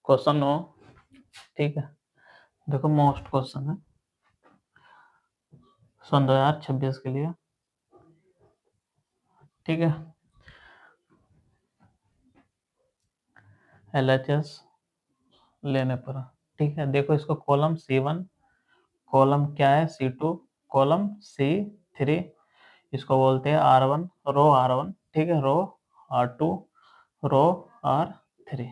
Question 9, ठीक है। देखो मोस्ट क्वेश्चन है सन 2026 के लिए, ठीक है। LHS लेने पर, ठीक है। देखो इसको कॉलम C1, कॉलम क्या है C2, कॉलम C3, इसको बोलते हैं R1, रो R1, ठीक है, रो R2, रो R3,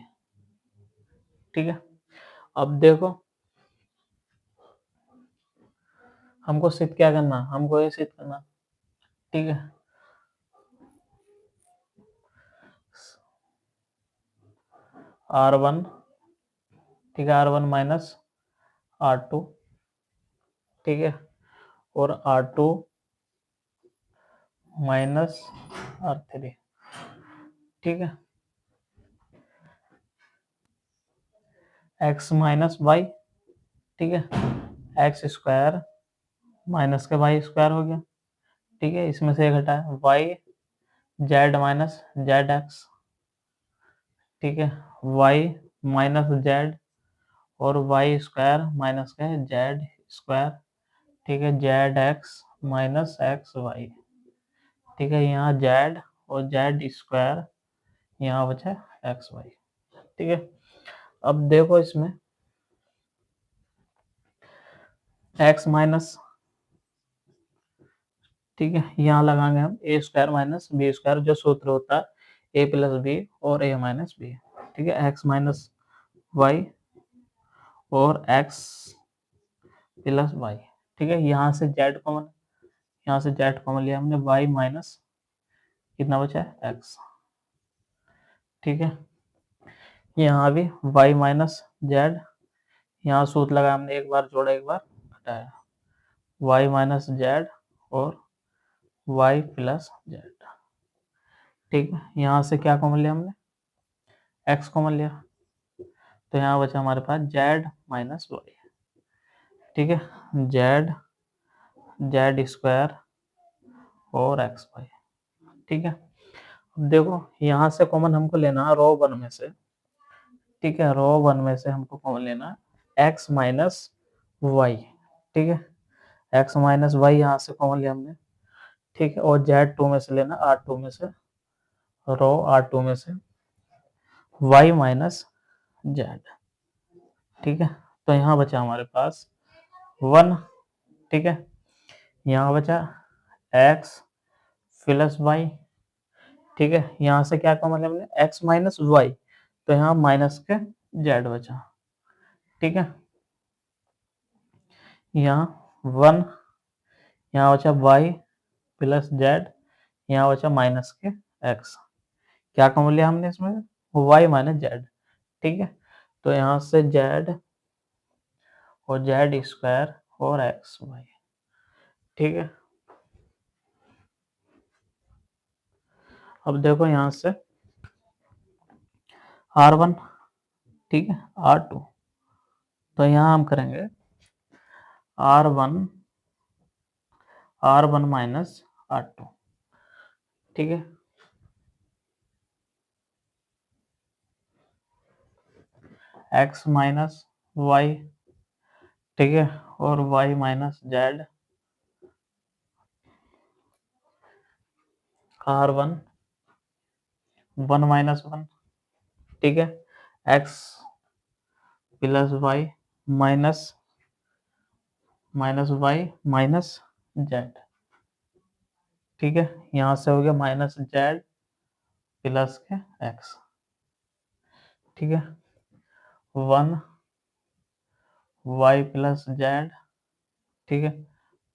ठीक है। अब देखो हमको सिद्ध क्या करना, हमको ये सिद्ध करना, ठीक है। R1, ठीक है, R1 माइनस R2, ठीक है, और R2 माइनस R3, ठीक है। x माइनस वाई, ठीक है, एक्स स्क्वायर माइनस के वाई स्क्वायर हो गया, ठीक है। इसमें से एक हटाया, Y Z minus Z X, ठीक है, वाई माइनस जेड और वाई स्क्वायर माइनस के जेड स्क्वायर, ठीक है, Z X minus X Y, ठीक है। यहाँ जेड और जेड स्क्वायर, यहाँ बचा एक्स वाई, ठीक है। अब देखो इसमें एक्स माइनस, ठीक है, यहाँ लगाएंगे हम ए स्क्वायर माइनस बी स्क्वायर, जो सूत्र होता है ए प्लस बी और ए माइनस बी, ठीक है। एक्स माइनस वाई और एक्स प्लस वाई, ठीक है। यहाँ से जेड कॉमन, यहाँ से जेड कॉमन लिया हमने, वाई माइनस कितना बचा है एक्स, ठीक है। यहाँ भी वाई माइनस जेड, यहाँ सूत्र लगा हमने, एक बार जोड़ा एक बार घटाया, वाई माइनस जेड और वाई प्लस जेड, ठीक है। यहाँ से क्या कॉमन लिया हमने, एक्स कॉमन लिया, तो यहाँ बचा हमारे पास जेड माइनस वाई, ठीक है, जेड जेड स्क्वायर और एक्स वाई, ठीक है। अब देखो यहाँ से कॉमन हमको लेना है रो वन में से, ठीक है, रो वन में से हमको कॉमन लेना है एक्स माइनस वाई, ठीक है, एक्स माइनस वाई यहाँ से कॉमन लिया हमने, ठीक है। और जेड टू में से लेना, आर टू में से, रो आर टू में से वाई माइनस जेड, ठीक है। तो यहाँ बचा हमारे पास वन, ठीक है। यहाँ बचा एक्स प्लस वाई, ठीक है। यहाँ से क्या कॉमन लिया हमने, एक्स माइनस वाई, तो यहाँ माइनस के जेड बचा, ठीक है। यहाँ वन, यहाँ बचा वाई प्लस जेड, यहाँ बचा माइनस के एक्स, क्या कॉमन लिया हमने इसमें, वाई माइनस जेड, ठीक है। तो यहाँ से जेड और जेड स्क्वायर और एक्स वाई, ठीक है। अब देखो यहाँ से R1, ठीक है, R2, तो यहाँ हम करेंगे R1 माइनस R2, ठीक है। एक्स माइनस वाई, ठीक है, और Y minus Z, R1 one minus one, ठीक है, X plus Y minus minus Y minus Z, ठीक है। यहाँ से हो गया माइनस जेड प्लस के एक्स, ठीक है, वन वाई प्लस जेड, ठीक है,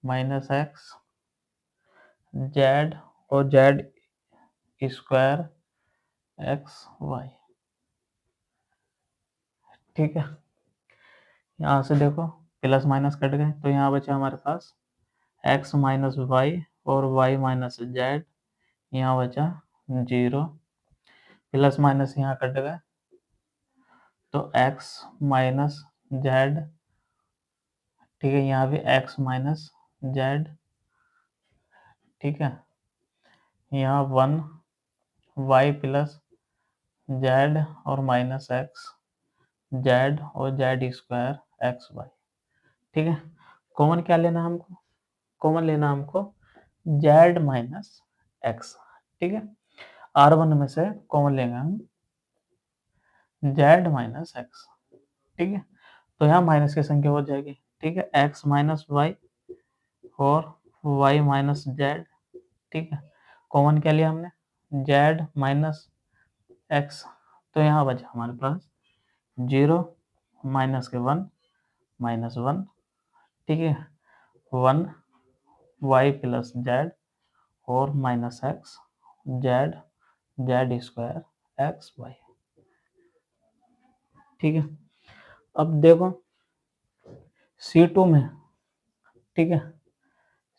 माइनस एक्स जेड और जेड स्क्वायर एक्स वाई, ठीक है। यहाँ से देखो प्लस माइनस कट गए, तो यहाँ बचा हमारे पास एक्स माइनस वाई और वाई माइनस जेड, यहाँ बचा जीरो, प्लस माइनस यहाँ कट गए, तो एक्स माइनस जेड, ठीक है, यहाँ भी एक्स माइनस जेड, ठीक है। यहाँ वन वाई प्लस जेड और माइनस एक्स, जेड और जेड स्क्वायर एक्स वाई। ठीक है, कॉमन क्या लेना हमको, कॉमन लेना हमको जेड माइनस एक्स। ठीक है, R1 में से कॉमन लेंगे हम जेड माइनस एक्स। ठीक है, तो यहाँ माइनस की संख्या हो जाएगी। ठीक है, एक्स माइनस वाई और वाई माइनस जेड। ठीक है, कॉमन क्या लिया हमने, जेड माइनस एक्स। तो यहाँ बचा हमारे पास 0 माइनस के 1 माइनस 1। ठीक है, 1 वाई प्लस जेड और minus X Z Z square X Y. ठीक है, अब देखो C2 में, ठीक है,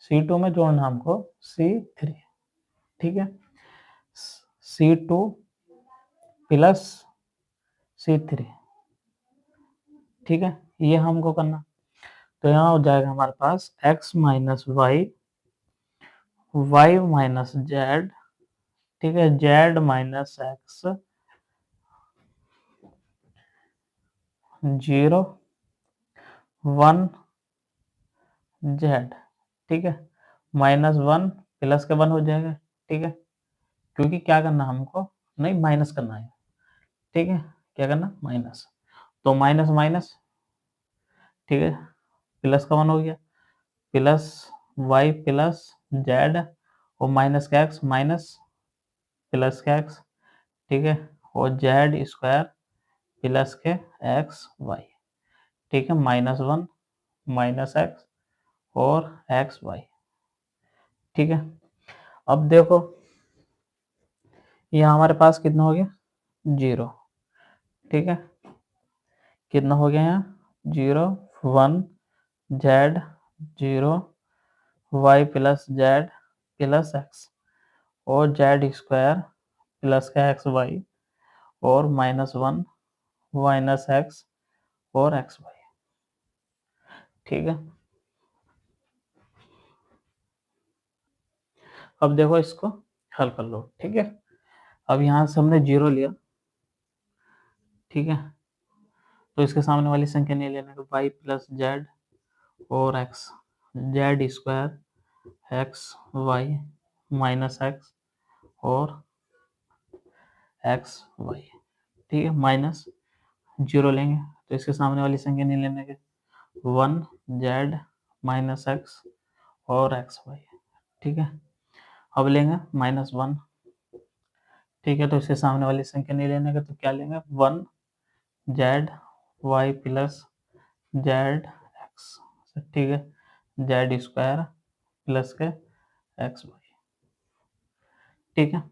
C2 में जोड़ना हमको C3। ठीक है, C2 प्लस C3। ठीक है, ये हमको करना। तो यहाँ हो जाएगा हमारे पास x minus Y, Y minus Z. ठीक है, जेड माइनस एक्स, 0 1 जेड। ठीक है, माइनस 1 प्लस के 1 हो जाएगा। ठीक है, क्योंकि क्या करना हमको, नहीं माइनस करना है। ठीक है, क्या करना, माइनस। तो माइनस माइनस, ठीक है, प्लस का 1 हो गया, प्लस वाई प्लस जेड और माइनस का एक्स माइनस प्लस का एक्स। ठीक है, और जेड स्क्वायर प्लस के एक्स वाई। ठीक है, माइनस 1 माइनस एक्स और एक्स वाई। ठीक है, अब देखो यहाँ हमारे पास कितना हो गया, 0। ठीक है, कितना हो गया यहाँ 0 1 Z 0 Y plus Z plus X और जेड स्क्वायर प्लस का एक्स वाई और माइनस 1 माइनस एक्स और एक्स वाई। ठीक है, अब देखो इसको हल कर लो। ठीक है, अब यहाँ से हमने 0 लिया। ठीक है, तो इसके सामने वाली संख्या नहीं लेने का, वाई प्लस जेड और X Z square X Y minus X और एक्स वाई। ठीक है, माइनस 0 लेंगे तो इसके सामने वाली संख्या नहीं लेने के, 1 जेड माइनस एक्स और एक्स वाई। ठीक है, अब लेंगे माइनस 1। ठीक है, तो इसके सामने वाली संख्या नहीं लेने का, तो क्या लेंगे, 1 Z Y plus Z X. ठीक है, जेड स्क्वायर प्लस के एक्स वाई। ठीक है,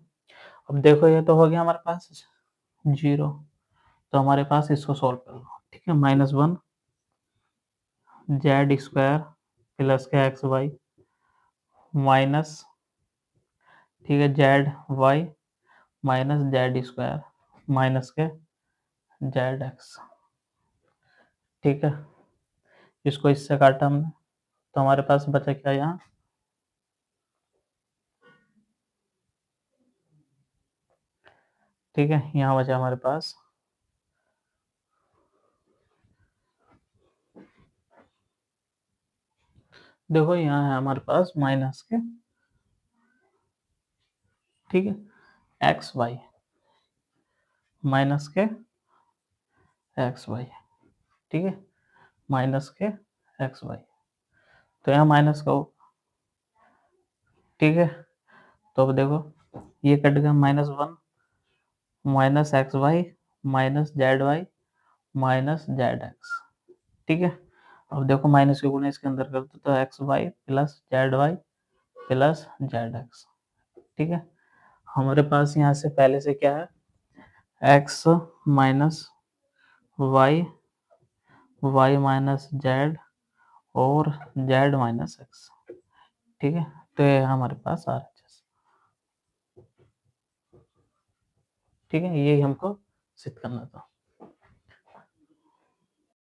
अब देखो ये तो हो गया हमारे पास 0। तो हमारे पास इसको सॉल्व कर लो। ठीक है, माइनस 1 जेड स्क्वायर प्लस के एक्स वाई माइनस, ठीक है, Z Y minus Z square minus के जेड एक्स। ठीक है, इसको इससे काटा हमने, तो हमारे पास बचा क्या यहाँ, ठीक है, यहाँ बचा हमारे पास देखो यहाँ है हमारे पास माइनस के, ठीक है, एक्स वाई माइनस के एक्स वाई। ठीक है, माइनस के एक्स वाई, तो यहाँ माइनस का हो। ठीक है, तो अब देखो ये कट गया, minus 1 minus X Y minus Z Y minus Z X. ठीक है, अब देखो माइनस के गुणे इसके अंदर कर दो, तो X Y plus Z Y plus Z X. ठीक है, हमारे पास यहाँ से पहले से क्या है, X minus Y Y minus Z और जेड माइनस एक्स। ठीक है, तो ये हमारे पास आ रहा है। ठीक है, यही हमको सिद्ध करना था।